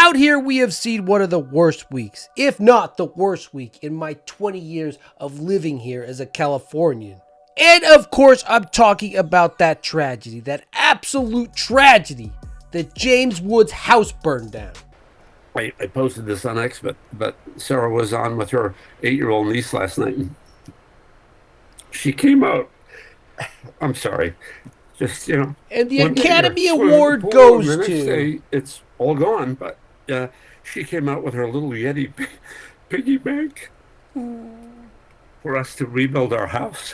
Out here, we have seen one of the worst weeks, if not the worst week in my 20 years of living here as a Californian. And of course, I'm talking about that tragedy, that absolute tragedy, that James Wood's house burned down. I posted this on X, but Sarah was on with her 8-year-old niece last night. And she came out. I'm sorry. Just, And the Academy Award goes the next to... day, it's all gone, but she came out with her little Yeti piggy bank for us to rebuild our house.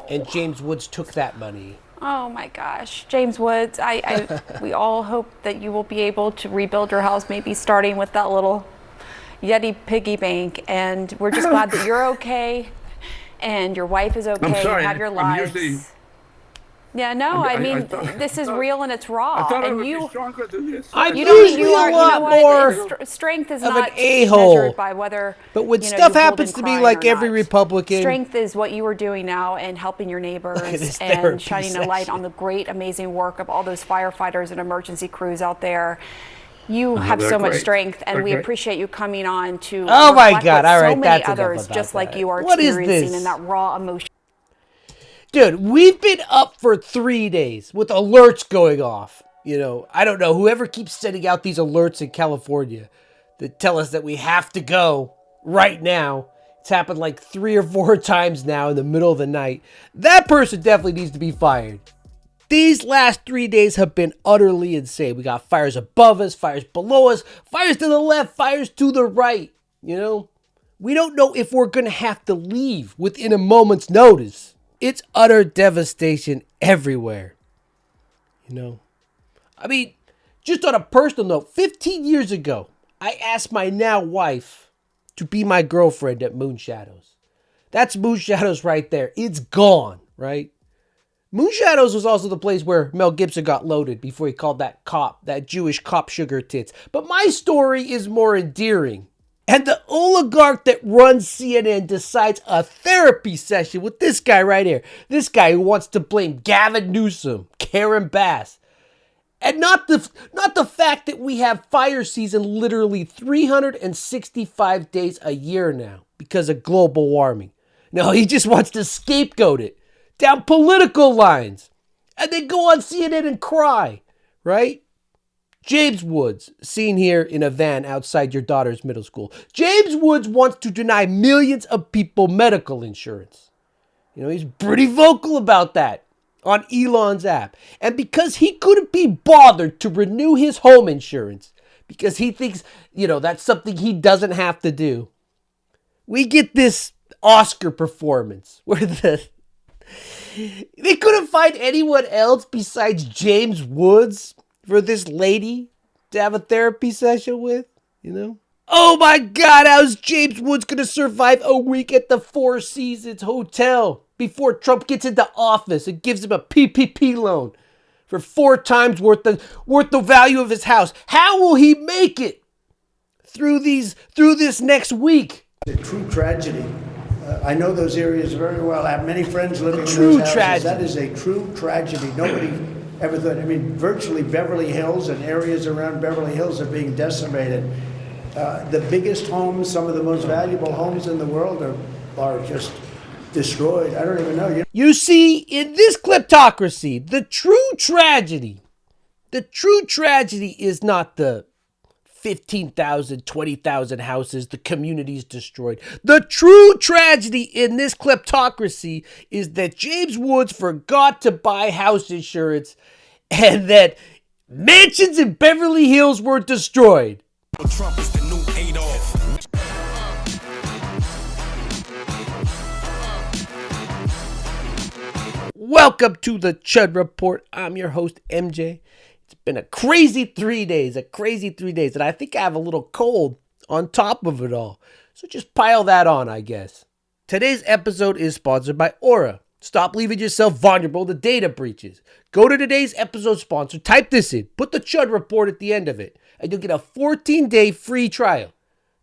And James Woods took that money. Oh my gosh, James Woods, we all hope that you will be able to rebuild your house, maybe starting with that little Yeti piggy bank. And we're just glad that you're okay and your wife is okay. I'm sorry, you have your lives. Yeah, no, I mean, this is real and it's raw. I thought and I would be stronger than this. I'm usually a lot more strength is of not an a-hole. measured by whether. But when you stuff hold happens and to me cry like or every not. Republican. Strength is what you are doing now and helping your neighbors and shining a light on the great, amazing work of all those firefighters and emergency crews out there. You have so much strength, and we appreciate you coming on to. Oh my God! All right, so many others just like you are experiencing in that raw emotion. Dude, we've been up for 3 days with alerts going off. I don't know, whoever keeps sending out these alerts in California that tell us that we have to go right now. It's happened like 3 or 4 times now in the middle of the night. That person definitely needs to be fired. These last 3 days have been utterly insane. We got fires above us, fires below us, fires to the left, fires to the right. We don't know if we're going to have to leave within a moment's notice. It's utter devastation everywhere. I mean, just on a personal note, 15 years ago, I asked my now wife to be my girlfriend at Moon Shadows. That's Moon Shadows right there. It's gone, right? Moon Shadows was also the place where Mel Gibson got loaded before he called that Jewish cop sugar tits. But my story is more endearing. And the oligarch that runs CNN decides a therapy session with this guy right here. This guy who wants to blame Gavin Newsom, Karen Bass. And not the fact that we have fire season literally 365 days a year now because of global warming. No, he just wants to scapegoat it down political lines. And then go on CNN and cry, right? James Woods, seen here in a van outside your daughter's middle school. James Woods wants to deny millions of people medical insurance. He's pretty vocal about that on Elon's app. And because he couldn't be bothered to renew his home insurance, because he thinks, that's something he doesn't have to do, we get this Oscar performance where they couldn't find anyone else besides James Woods for this lady to have a therapy session with, Oh my God, how's James Woods going to survive a week at the Four Seasons Hotel before Trump gets into office and gives him a PPP loan for 4 times worth the value of his house? How will he make it through this next week? A true tragedy. I know those areas very well. I have many friends living in those houses. Tragedy. That is a true tragedy. Nobody ever thought. Virtually Beverly Hills and areas around Beverly Hills are being decimated. The biggest homes, some of the most valuable homes in the world are just destroyed. I don't even know. You see, in this kleptocracy, the true tragedy is not the 15,000, 20,000 houses, the communities destroyed. The true tragedy in this kleptocracy is that James Woods forgot to buy house insurance and that mansions in Beverly Hills were destroyed. Trump is the new Adolf. Welcome to the Chud Report. I'm your host, MJ. It's been a crazy 3 days, and I think I have a little cold on top of it all. So just pile that on, I guess. Today's episode is sponsored by Aura. Stop leaving yourself vulnerable to data breaches. Go to today's episode sponsor, type this in, put the Chud Report at the end of it, and you'll get a 14-day free trial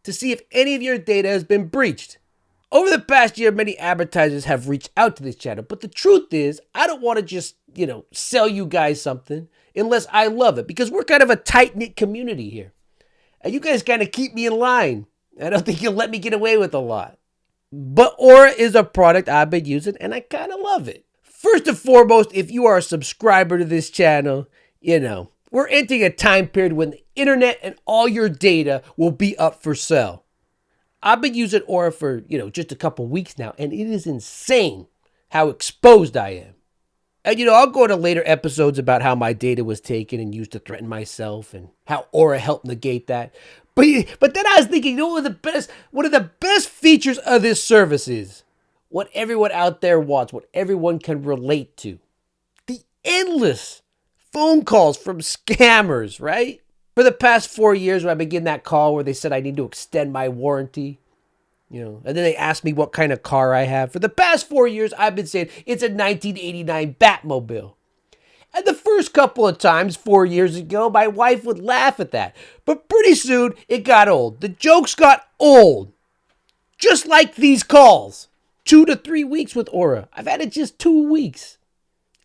to see if any of your data has been breached. Over the past year, many advertisers have reached out to this channel, but the truth is, I don't want to just, sell you guys something unless I love it, because we're kind of a tight-knit community here. And you guys kind of keep me in line. I don't think you'll let me get away with a lot. But Aura is a product I've been using, and I kind of love it. First and foremost, if you are a subscriber to this channel, we're entering a time period when the internet and all your data will be up for sale. I've been using Aura for, just a couple weeks now, and it is insane how exposed I am. And, I'll go into later episodes about how my data was taken and used to threaten myself and how Aura helped negate that. But then I was thinking, one of the best features of this service is what everyone out there wants, what everyone can relate to. The endless phone calls from scammers, right? For the past 4 years, when I began that call where they said I need to extend my warranty, and then they asked me what kind of car I have. For the past 4 years, I've been saying it's a 1989 Batmobile. And the first couple of times, 4 years ago, my wife would laugh at that. But pretty soon, it got old. The jokes got old. Just like these calls. 2 to 3 weeks with Aura. I've had it just 2 weeks.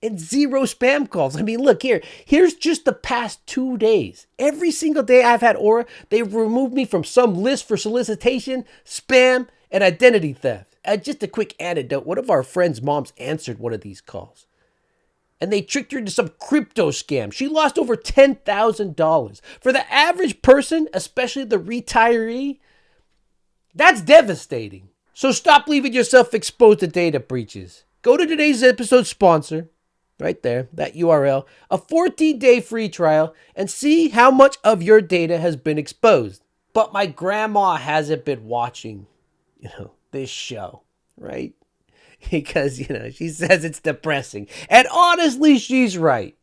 And 0 spam calls. I mean, look here. Here's just the past 2 days. Every single day I've had Aura, they've removed me from some list for solicitation, spam, and identity theft. Just a quick anecdote. One of our friends' moms answered one of these calls. And they tricked her into some crypto scam. She lost over $10,000. For the average person, especially the retiree, that's devastating. So stop leaving yourself exposed to data breaches. Go to today's episode sponsor, right there, that URL, a 14-day free trial, and see how much of your data has been exposed. But my grandma hasn't been watching, this show, right? Because, she says it's depressing. And honestly, she's right.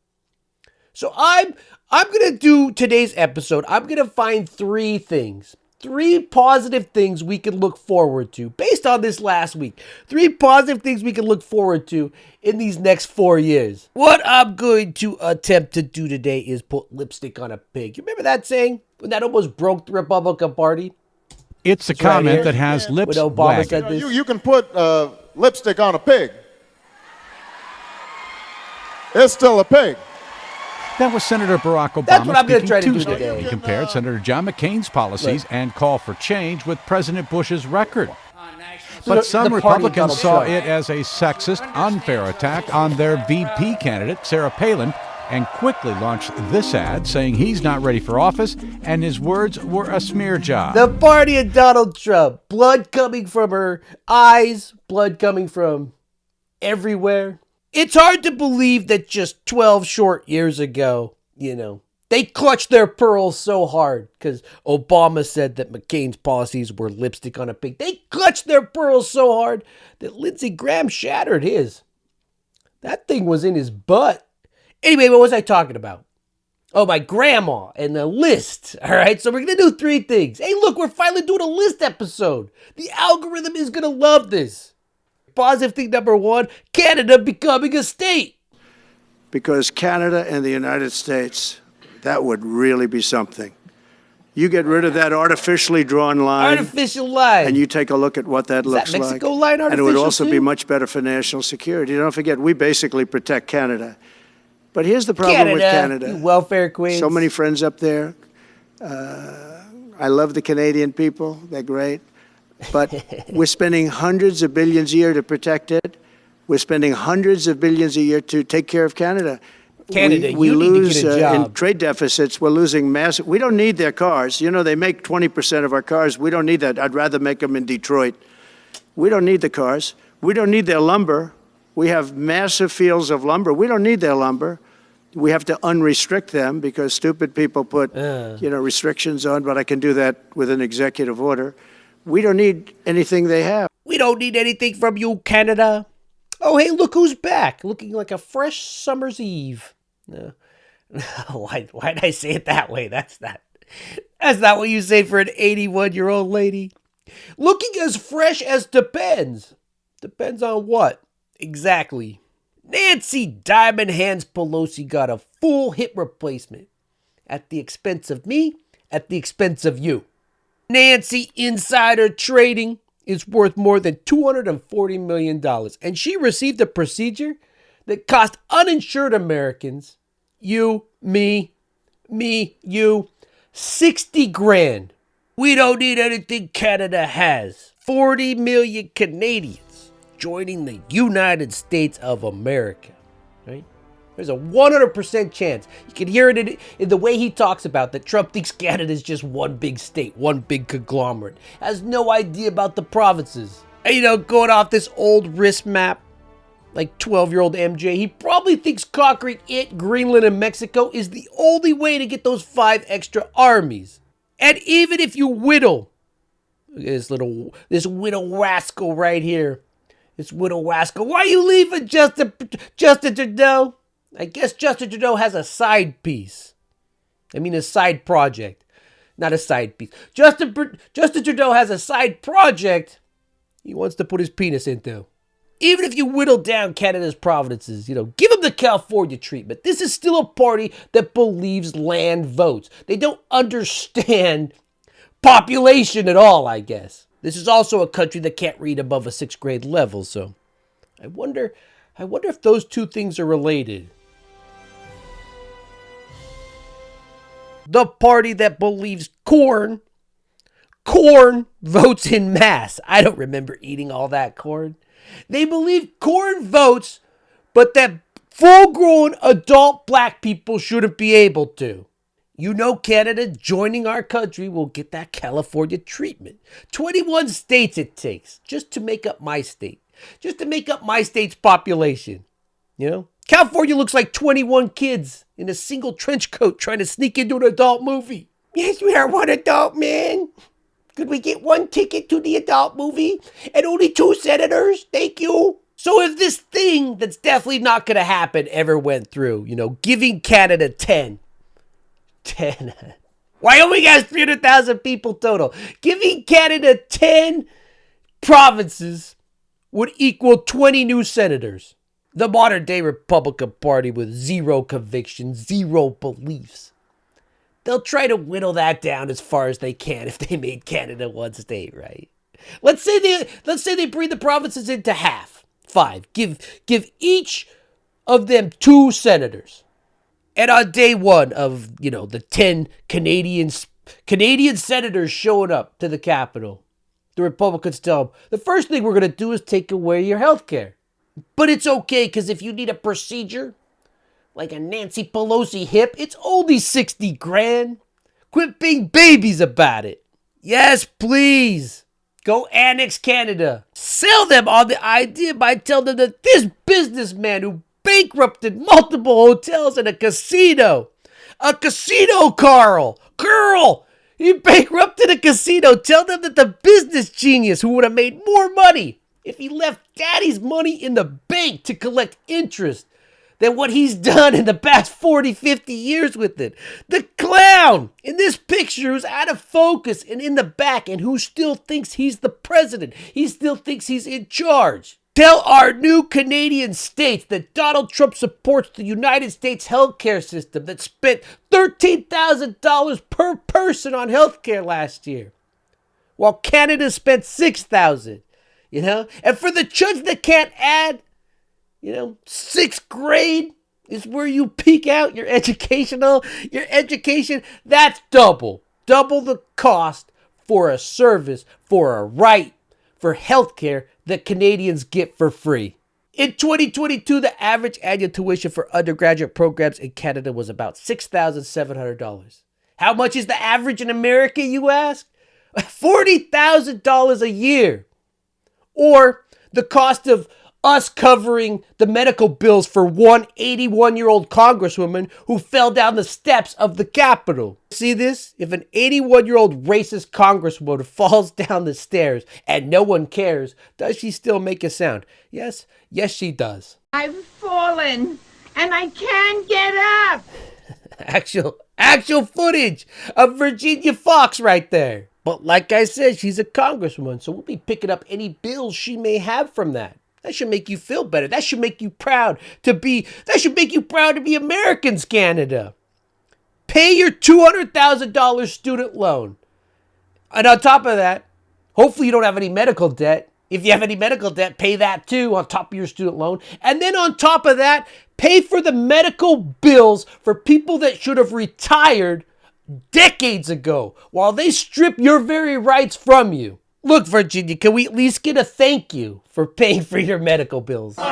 So I'm going to do today's episode. I'm going to find 3 things. 3 positive things we can look forward to based on this last week. 3 positive things we can look forward to in these next 4 years. What I'm going to attempt to do today is put lipstick on a pig. You remember that saying? When that almost broke the Republican Party? It's a comment that has lips when Obama wagging. said this. You can put lipstick on a pig. It's still a pig. That was Senator Barack Obama. That's what I'm going to try to do Tuesday. today. He compared Senator John McCain's policies and call for change with President Bush's record. But some Republicans saw it as a sexist, unfair attack on their VP candidate, Sarah Palin, and quickly launched this ad saying he's not ready for office and his words were a smear job. The party of Donald Trump. Blood coming from her eyes. Blood coming from everywhere. It's hard to believe that just 12 short years ago, they clutched their pearls so hard because Obama said that McCain's policies were lipstick on a pig. They clutched their pearls so hard that Lindsey Graham shattered his. That thing was in his butt. Anyway, what was I talking about? Oh, my grandma and the list. All right, so we're going to do 3 things. Hey, look, we're finally doing a list episode. The algorithm is going to love this. Positive thing number 1, Canada becoming a state. Because Canada and the United States, that would really be something. You get rid of that artificially drawn line. Artificial line. And you take a look at what that looks like. Mexico line artificial? And it would also too? be much better for national security. Don't forget, we basically protect Canada. But here's the problem with Canada. You welfare queens. So many friends up there. I love the Canadian people. They're great. But we're spending hundreds of billions a year to protect it. We're spending hundreds of billions a year to take care of Canada. Canada, we you lose need to get a job. in trade deficits. We're losing massive. We don't need their cars. They make 20% of our cars. We don't need that. I'd rather make them in Detroit. We don't need the cars. We don't need their lumber. We have massive fields of lumber. We don't need their lumber. We have to unrestrict them because stupid people put, restrictions on, but I can do that with an executive order. We don't need anything they have. We don't need anything from you, Canada. Oh, hey, look who's back. Looking like a fresh summer's eve. No. Why did I say it that way? That's not what you say for an 81-year-old lady. Looking as fresh as depends. Depends on what? Exactly. Nancy Diamond Hands Pelosi got a full hip replacement. At the expense of me, at the expense of you. Nancy insider trading is worth more than $240 million. And she received a procedure that cost uninsured Americans, you me, you, 60 grand. We don't need anything Canada has. 40 million Canadians joining the United States of America, right? There's a 100% chance. You can hear it in the way he talks about that Trump thinks Canada is just one big state, one big conglomerate. Has no idea about the provinces. And, going off this old wrist map, like 12-year-old MJ, he probably thinks conquering Greenland and Mexico is the only way to get those 5 extra armies. And even if you whittle, look at this widow rascal right here. This widow rascal. Why are you leaving Justin Trudeau? I guess Justin Trudeau has a side piece. A side project. Not a side piece. Justin Trudeau has a side project he wants to put his penis into. Even if you whittle down Canada's provinces, give them the California treatment. This is still a party that believes land votes. They don't understand population at all, I guess. This is also a country that can't read above a 6th grade level, so I wonder if those two things are related. The party that believes corn votes in mass. I don't remember eating all that corn. They believe corn votes, but that full-grown adult black people shouldn't be able to. Canada joining our country will get that California treatment. 21 states it takes just to make up my state. Just to make up my state's population. California looks like 21 kids in a single trench coat trying to sneak into an adult movie. Yes, we are one adult man. Could we get 1 ticket to the adult movie and only 2 senators? Thank you. So if this thing that's definitely not going to happen ever went through, giving Canada 10. Wyoming has 300,000 people total. Giving Canada 10 provinces would equal 20 new senators. The modern day Republican Party with 0 conviction, 0 beliefs. They'll try to whittle that down as far as they can if they made Canada 1 state, right? Let's say they bring the provinces into half. 5. Give each of them 2 senators. And on day 1 of, the 10 Canadian senators showing up to the Capitol, the Republicans tell them, the first thing we're going to do is take away your health care. But it's okay, because if you need a procedure, like a Nancy Pelosi hip, it's only 60 grand. Quit being babies about it. Yes, please. Go annex Canada. Sell them on the idea by telling them that this businessman who bankrupted multiple hotels and a casino, girl, he bankrupted a casino. Tell them that the business genius who would have made more money if he left daddy's money in the bank to collect interest than what he's done in the past 40, 50 years with it. The clown in this picture who's out of focus and in the back and who still thinks he's the president. He still thinks he's in charge. Tell our new Canadian states that Donald Trump supports the United States healthcare system that spent $13,000 per person on healthcare last year, while Canada spent $6,000. And for the chuds that can't add, 6th grade is where you peak out your education. That's double the cost for a service, for a right, for healthcare that Canadians get for free. In 2022, the average annual tuition for undergraduate programs in Canada was about $6,700. How much is the average in America, you ask? $40,000 a year. Or the cost of us covering the medical bills for one 81-year-old congresswoman who fell down the steps of the Capitol. See this? If an 81-year-old racist congresswoman falls down the stairs and no one cares, does she still make a sound? Yes, she does. I've fallen and I can't get up. Actual footage of Virginia Fox right there. But like I said, she's a congresswoman, so we'll be picking up any bills she may have from that. That should make you feel better. That should make you proud to be Americans, Canada. Pay your $200,000 student loan. And on top of that, hopefully you don't have any medical debt. If you have any medical debt, pay that too on top of your student loan. And then on top of that, Pay for the medical bills for people that should have retired decades ago while they strip your very rights from you. Look, Virginia, can we at least get a thank you for paying for your medical bills? Shut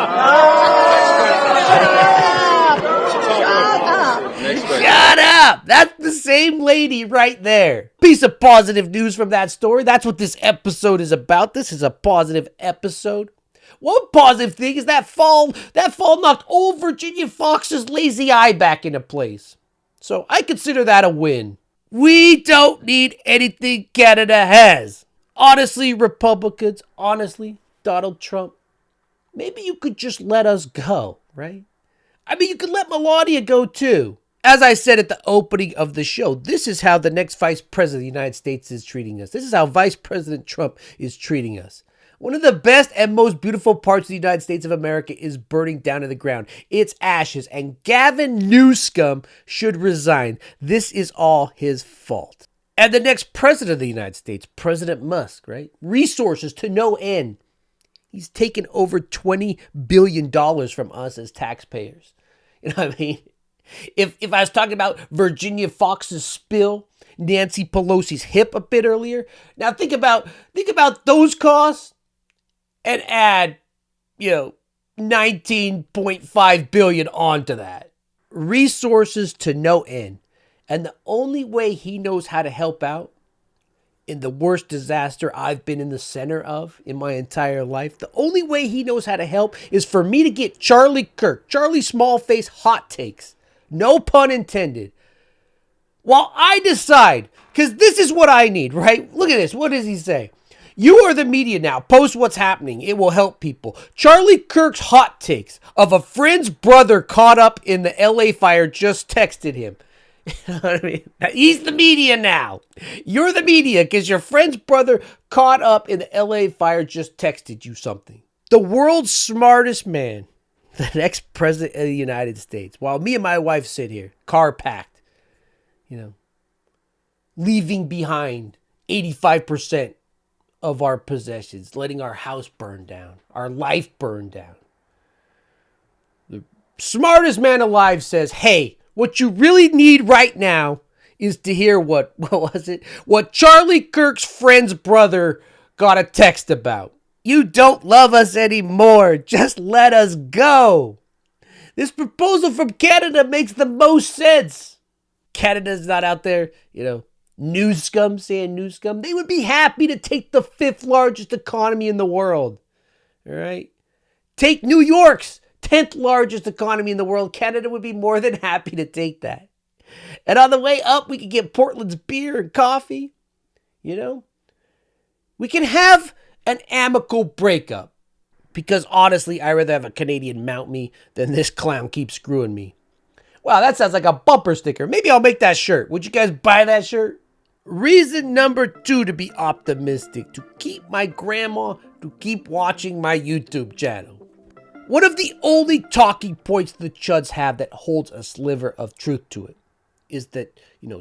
up! That's the same lady right there. Piece of positive news from that story. That's what this episode is about. This is a positive episode. One positive thing is that fall knocked old Virginia Fox's lazy eye back into place. So I consider that a win. We don't need anything Canada has. Honestly, Republicans, honestly, Donald Trump, maybe you could just let us go, right? I mean, you could let Melania go too. As I said at the opening of the show, this is how the next Vice President of the United States is treating us. This is how Vice President Trump is treating us. One of the best and most beautiful parts of the United States of America is burning down to the ground. It's ashes, and Gavin Newsom should resign. This is all his fault. And the next president of the United States, President Musk, right? Resources to no end. He's taken over $20 billion from us as taxpayers. You know what I mean? If I was talking about Virginia Fox's spill, Nancy Pelosi's hip a bit earlier, now think about those costs and add, 19.5 billion onto that. Resources to no end. And the only way he knows how to help out in the worst disaster I've been in the center of in my entire life, the only way he knows how to help is for me to get Charlie Kirk, Charlie Smallface hot takes. No pun intended. While I decide, because this is what I need, right? Look at this. What does he say? You are the media now. Post what's happening. It will help people. Charlie Kirk's hot takes of a friend's brother caught up in the LA fire just texted him. You know what I mean? He's the media now. You're the media because your friend's brother caught up in the LA fire just texted you something. The world's smartest man, the next president of the United States, while me and my wife sit here, car packed, leaving behind 85% of our possessions, letting our house burn down, our life burn down. The smartest man alive says, hey, what you really need right now is to hear what Charlie Kirk's friend's brother got a text about. You don't love us anymore. Just let us go. This proposal from Canada makes the most sense. Canada's not out there, news scum saying news scum. They would be happy to take the 5th largest economy in the world. All right? Take New York's 10th largest economy in the world. Canada would be more than happy to take that. And on the way up, we could get Portland's beer and coffee. We can have an amicable breakup. Because honestly, I'd rather have a Canadian mount me than this clown keep screwing me. Wow, that sounds like a bumper sticker. Maybe I'll make that shirt. Would you guys buy that shirt? Reason number 2 to be optimistic. To keep my grandma to keep watching my YouTube channel. One of the only talking points the Chuds have that holds a sliver of truth to it is that,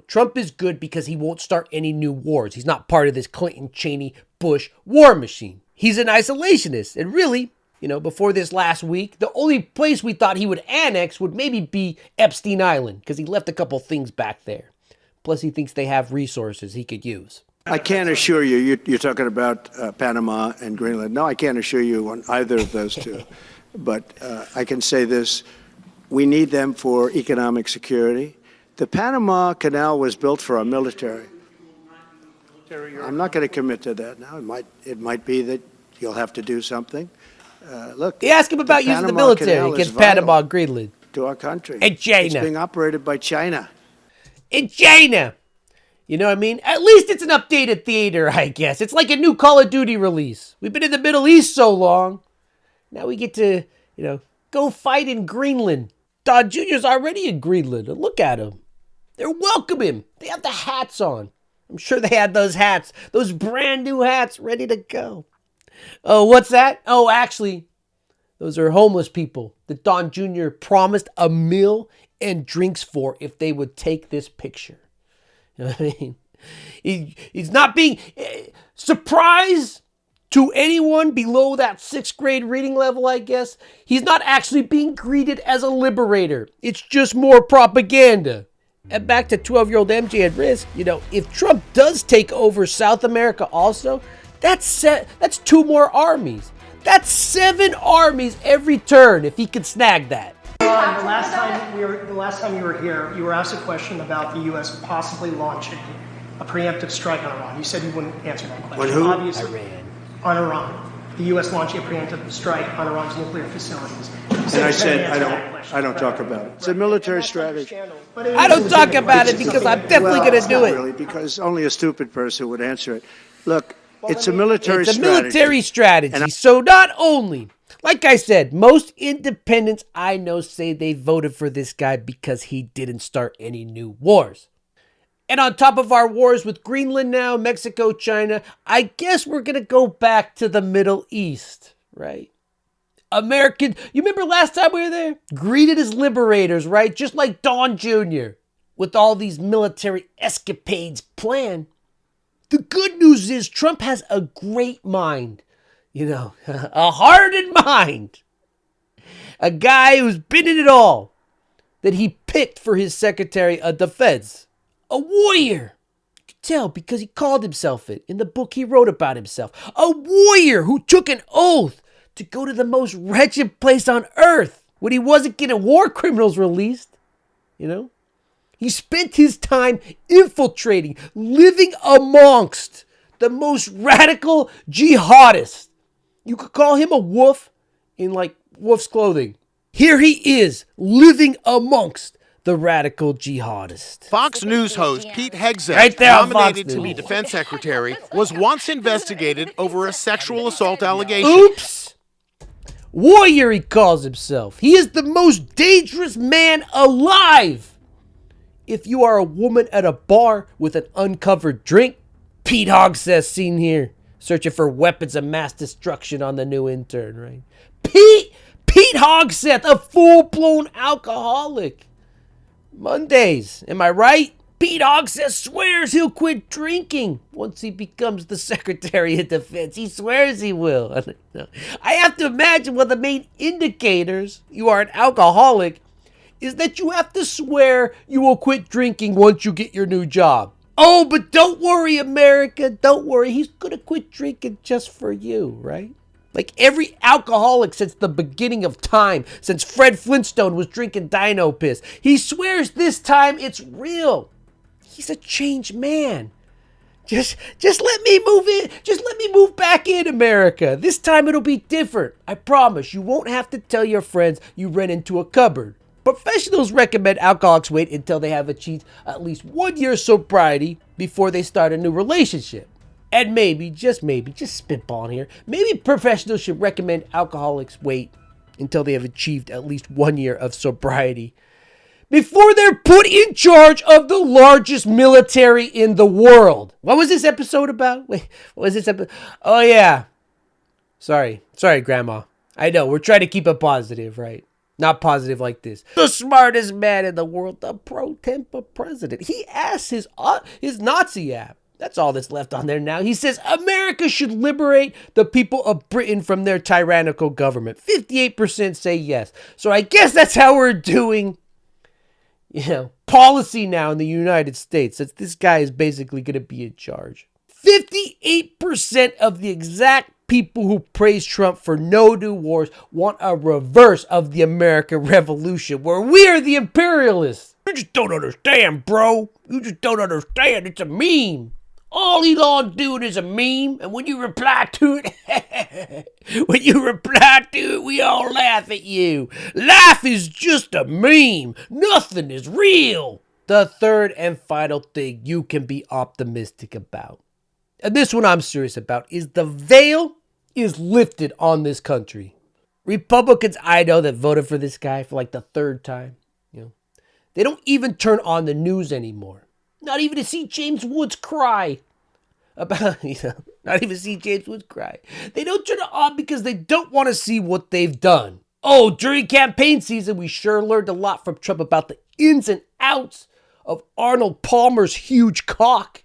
Trump is good because he won't start any new wars. He's not part of this Clinton, Cheney, Bush war machine. He's an isolationist. And really, before this last week, the only place we thought he would annex would maybe be Epstein Island because he left a couple things back there. Plus, he thinks they have resources he could use. I can't assure you, you're talking about Panama and Greenland. No, I can't assure you on either of those two. But I can say this, we need them for economic security. The Panama Canal was built for our military. I'm not going to commit to that now. It might be that you'll have to do something. Look, they ask him about using the military against Panama and Greenland. To our country. And China. It's being operated by China. In China. You know what I mean? At least it's an updated theater, I guess. It's like a new Call of Duty release. We've been in the Middle East so long. Now we get to, go fight in Greenland. Don Jr.'s already in Greenland. Look at him. They're welcoming him. They have the hats on. I'm sure they had those hats, those brand new hats ready to go. Oh, what's that? Oh, actually, those are homeless people that Don Jr. promised a meal and drinks for if they would take this picture. You know what I mean? He's not being... Surprise! To anyone below that 6th grade reading level, I guess, he's not actually being greeted as a liberator. It's just more propaganda. And back to 12-year-old MJ at risk, if Trump does take over South America also, that's 2 more armies. That's 7 armies every turn if he can snag that. The last time you were here, you were asked a question about the U.S. possibly launching a preemptive strike on Iran. You said you wouldn't answer that question. On who? Obviously, Iran. On Iran. The U.S. launching a preemptive strike on Iran's nuclear facilities. And I said, I don't talk about it. It's a military strategy. I don't talk about it because I'm definitely going to do it. Really, because only a stupid person would answer it. Look, it's a military strategy. It's a military strategy. So not only, like I said, most independents I know say they voted for this guy because he didn't start any new wars. And on top of our wars with Greenland now, Mexico, China, I guess we're going to go back to the Middle East, right? You remember last time we were there? Greeted as liberators, right? Just like Don Jr. with all these military escapades planned. The good news is Trump has a great mind, a hardened mind. A guy who's been in it all that he picked for his Secretary of Defense. A warrior. You can tell because he called himself it in the book he wrote about himself. A warrior who took an oath to go to the most wretched place on earth when he wasn't getting war criminals released. He spent his time infiltrating, living amongst the most radical jihadists. You could call him a wolf in wolf's clothing. Here he is, living amongst the radical jihadist. Fox News host Pete Hegseth, right there nominated to be defense secretary, was once investigated over a sexual assault allegation. Oops! Warrior, he calls himself. He is the most dangerous man alive. If you are a woman at a bar with an uncovered drink, Pete Hegseth seen here, searching for weapons of mass destruction on the new intern, right? Pete Hegseth, a full-blown alcoholic. Mondays, am I right? Pete Hegseth swears he'll quit drinking once he becomes the Secretary of Defense. He swears he will. I have to imagine one of the main indicators you are an alcoholic is that you have to swear you will quit drinking once you get your new job. Oh, but don't worry, America. Don't worry. He's going to quit drinking just for you, right? Like every alcoholic since the beginning of time, since Fred Flintstone was drinking dino piss. He swears this time it's real. He's a changed man. Just let me move in. Just let me move back in, America. This time it'll be different. I promise. You won't have to tell your friends you ran into a cupboard. Professionals recommend alcoholics wait until they have achieved at least 1 year sobriety before they start a new relationship. And maybe, just spitballing here, maybe professionals should recommend alcoholics wait until they have achieved at least 1 year of sobriety before they're put in charge of the largest military in the world. What was this episode about? Wait, what was this episode? Oh, yeah. Sorry, Grandma. I know, we're trying to keep it positive, right? Not positive like this. The smartest man in the world, the pro-temper president. He asked his Nazi app. That's all that's left on there now. He says America should liberate the people of Britain from their tyrannical government. 58% say yes. So I guess that's how we're doing, policy now in the United States. That this guy is basically going to be in charge. 58% of the exact people who praise Trump for no new wars want a reverse of the American Revolution, where we are the imperialists. You just don't understand, bro. You just don't understand. It's a meme. All Elon's doing is a meme, and when you reply to it, we all laugh at you. Life is just a meme. Nothing is real. The third and final thing you can be optimistic about, and this one I'm serious about, is the veil is lifted on this country. Republicans I know that voted for this guy for like the third time, they don't even turn on the news anymore. Not even to see James Woods cry about, not even see James Woods cry. They don't turn it on because they don't want to see what they've done. Oh, during campaign season, we sure learned a lot from Trump about the ins and outs of Arnold Palmer's huge cock.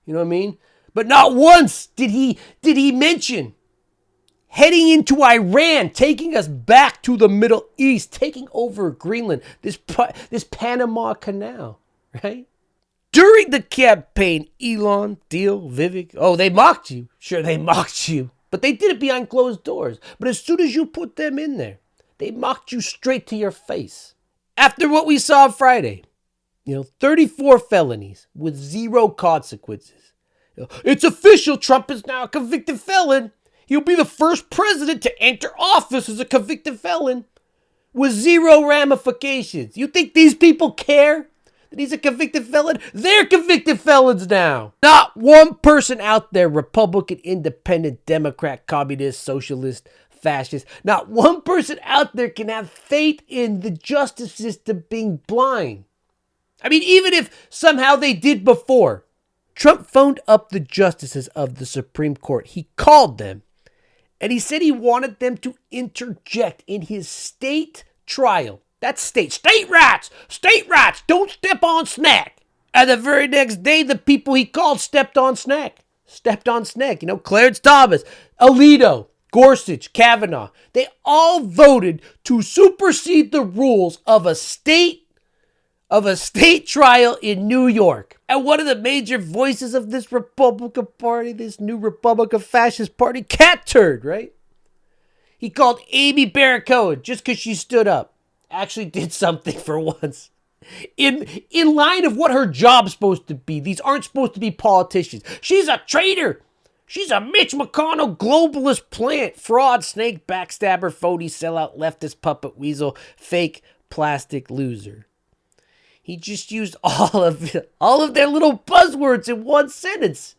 You know what I mean? But not once did he mention heading into Iran, taking us back to the Middle East, taking over Greenland, this Panama Canal, right? During the campaign, Elon, Deal, Vivek, they mocked you. Sure, they mocked you. But they did it behind closed doors. But as soon as you put them in there, they mocked you straight to your face. After what we saw Friday, 34 felonies with 0 consequences. It's official, Trump is now a convicted felon. He'll be the first president to enter office as a convicted felon with 0 ramifications. You think these people care that he's a convicted felon? They're convicted felons now. Not one person out there, Republican, Independent, Democrat, Communist, Socialist, Fascist, not one person out there can have faith in the justice system being blind. I mean, even if somehow they did before. Trump phoned up the justices of the Supreme Court. He called them, and he said he wanted them to interject in his state trial. That's state rights, don't step on snack. And the very next day, the people he called stepped on snack. Clarence Thomas, Alito, Gorsuch, Kavanaugh. They all voted to supersede the rules of a state trial in New York. And one of the major voices of this Republican Party, this new Republican fascist party, cat turd, right? He called Amy Barrett Cohen just because she stood up. Actually did something for once. In line of what her job's supposed to be. These aren't supposed to be politicians. She's a traitor. She's a Mitch McConnell globalist plant, fraud, snake, backstabber, phony, sellout, leftist, puppet, weasel, fake, plastic loser. He just used all of their little buzzwords in one sentence,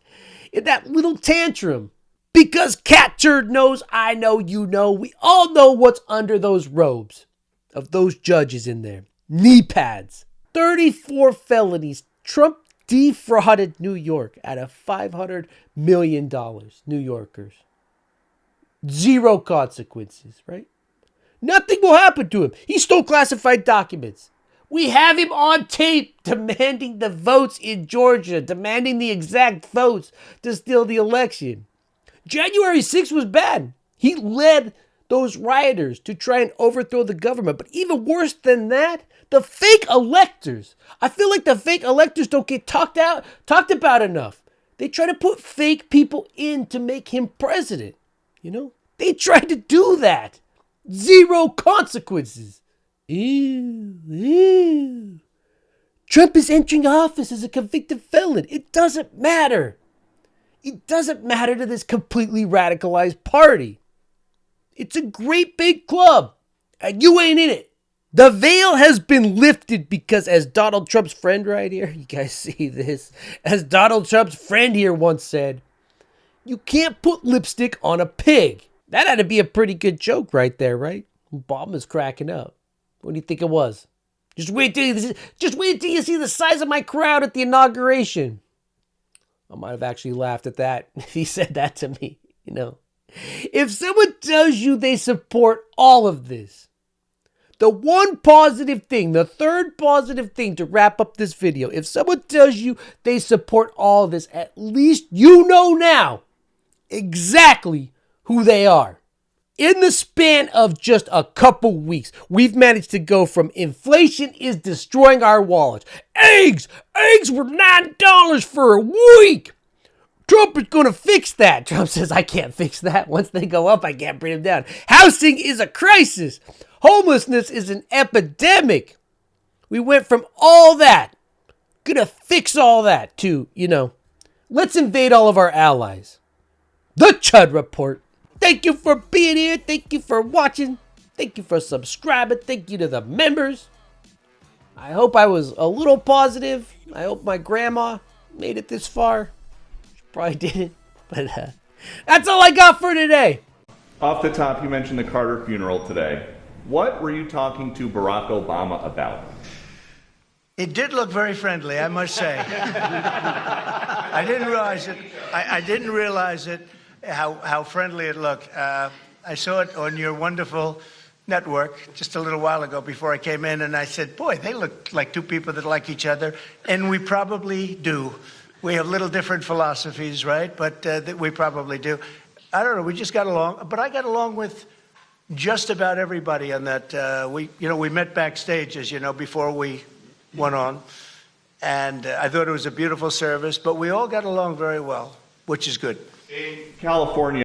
in that little tantrum. Because cat turd knows, I know, you know, we all know what's under those robes of those judges in there. Knee pads. 34 felonies. Trump defrauded New York out of $500 million. New Yorkers. 0 consequences, right? Nothing will happen to him. He stole classified documents. We have him on tape demanding the votes in Georgia, demanding the exact votes to steal the election. January 6th was bad. He led those rioters to try and overthrow the government. But even worse than that, the fake electors. I feel like the fake electors don't get talked about enough. They try to put fake people in to make him president. They tried to do that. 0 consequences. Ew. Trump is entering office as a convicted felon. It doesn't matter. It doesn't matter to this completely radicalized party. It's a great big club, and you ain't in it. The veil has been lifted because, as Donald Trump's friend right here, you guys see this, as Donald Trump's friend here once said, you can't put lipstick on a pig. That had to be a pretty good joke right there, right? Obama's cracking up. What do you think it was? Just wait till you see the size of my crowd at the inauguration. I might have actually laughed at that if he said that to me, If someone tells you they support all of this, the one positive thing, the third positive thing to wrap up this video, if someone tells you they support all of this, at least you know now exactly who they are. In the span of just a couple weeks, we've managed to go from inflation is destroying our wallets. Eggs were $9 for a week. Trump is going to fix that. Trump says, I can't fix that. Once they go up, I can't bring them down. Housing is a crisis. Homelessness is an epidemic. We went from all that, gonna fix all that, to, let's invade all of our allies. The Chud Report. Thank you for being here. Thank you for watching. Thank you for subscribing. Thank you to the members. I hope I was a little positive. I hope my grandma made it this far. She probably didn't. But that's all I got for today. Off the top, you mentioned the Carter funeral today. What were you talking to Barack Obama about? It did look very friendly, I must say. I didn't realize it. I didn't realize it. How friendly it looked. I saw it on your wonderful network just a little while ago before I came in, and I said, boy, they look like two people that like each other, and we probably do. We have little different philosophies, right? But we probably do. I don't know. We just got along. But I got along with just about everybody on that. We met backstage, as you know, before we went on. And I thought it was a beautiful service. But we all got along very well, which is good. In California,